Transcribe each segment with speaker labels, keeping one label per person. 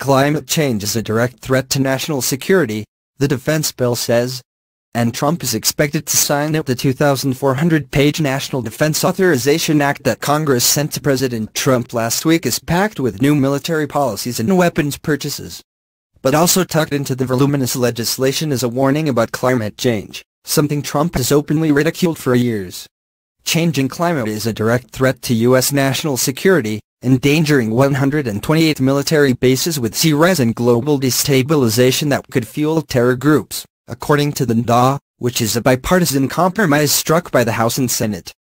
Speaker 1: Climate change is a direct threat to national security, the defense bill says, and Trump is expected to sign the 2,400-page National Defense Authorization Act that Congress sent to President Trump last week is packed with new military policies and weapons purchases. But also tucked into the voluminous legislation is a warning about climate change, something Trump has openly ridiculed for years. Changing climate is a direct threat to U.S. national security, endangering 128 military bases with sea rise and global destabilization that could fuel terror groups, according to the NDAA, which is a bipartisan compromise struck by the House and Senate.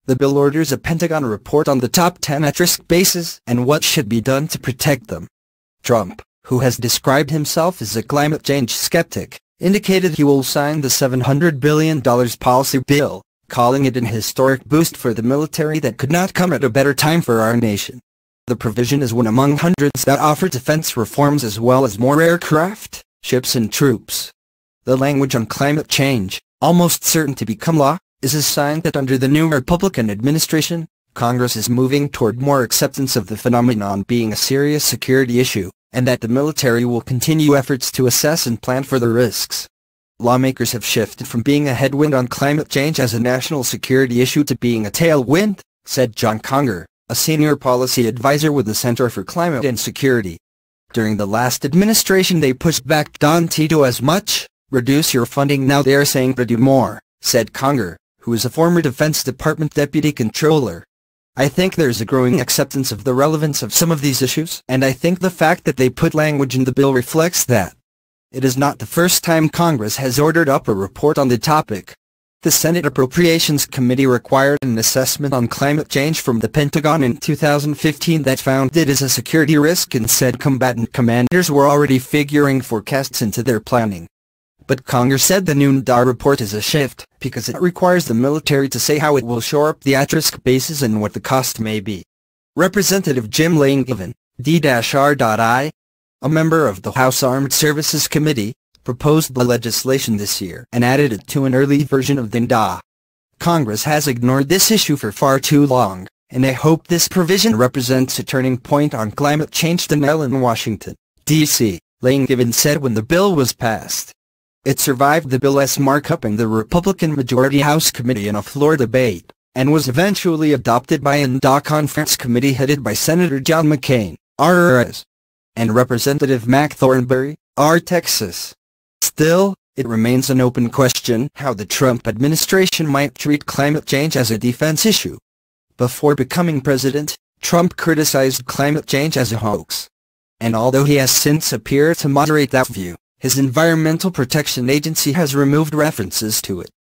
Speaker 1: The bill orders a Pentagon report on the top 10 at-risk bases and what should be done to protect them. Trump, who has described himself as a climate change skeptic, indicated he will sign the $700 billion policy bill, calling it an historic boost for the military that could not come at a better time for our nation. The provision is one among hundreds that offer defense reforms as well as more aircraft, ships and troops. The language on climate change, almost certain to become law, is a sign that under the new Republican administration, Congress is moving toward more acceptance of the phenomenon being a serious security issue, and that the military will continue efforts to assess and plan for the risks. Lawmakers have shifted from being a headwind on climate change as a national security issue to being a tailwind, said John Conger, a senior policy advisor with the Center for Climate and Security. During the last administration they pushed back Don Tito as much. Reduce your funding, now they are saying to do more, said Conger, who is a former Defense Department deputy controller. I think there's a growing acceptance of the relevance of some of these issues, and I think the fact that they put language in the bill reflects that. It is not the first time Congress has ordered up a report on the topic. The Senate Appropriations Committee required an assessment on climate change from the Pentagon in 2015 that found it as a security risk and said combatant commanders were already figuring forecasts into their planning. But Congress said the new NDAA report is a shift, because it requires the military to say how it will shore up the at-risk bases and what the cost may be. Representative Jim Langevin, D-R.I., a member of the House Armed Services Committee, proposed the legislation this year and added it to an early version of the NDAA. Congress has ignored this issue for far too long, and I hope this provision represents a turning point on climate change denial in Washington, D.C., Langevin said when the bill was passed. It survived the bill's markup in the Republican-majority House committee in a floor debate, and was eventually adopted by an NDAA conference committee headed by Senator John McCain, R.S., and Representative Mac Thornberry, R. Texas. Still, it remains an open question how the Trump administration might treat climate change as a defense issue. Before becoming president, Trump criticized climate change as a hoax. And although he has since appeared to moderate that view, his Environmental Protection Agency has removed references to it.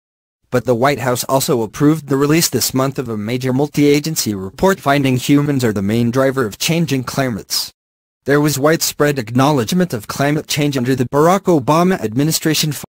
Speaker 1: But the White House also approved the release this month of a major multi-agency report finding humans are the main driver of changing climates. There was widespread acknowledgement of climate change under the Barack Obama administration.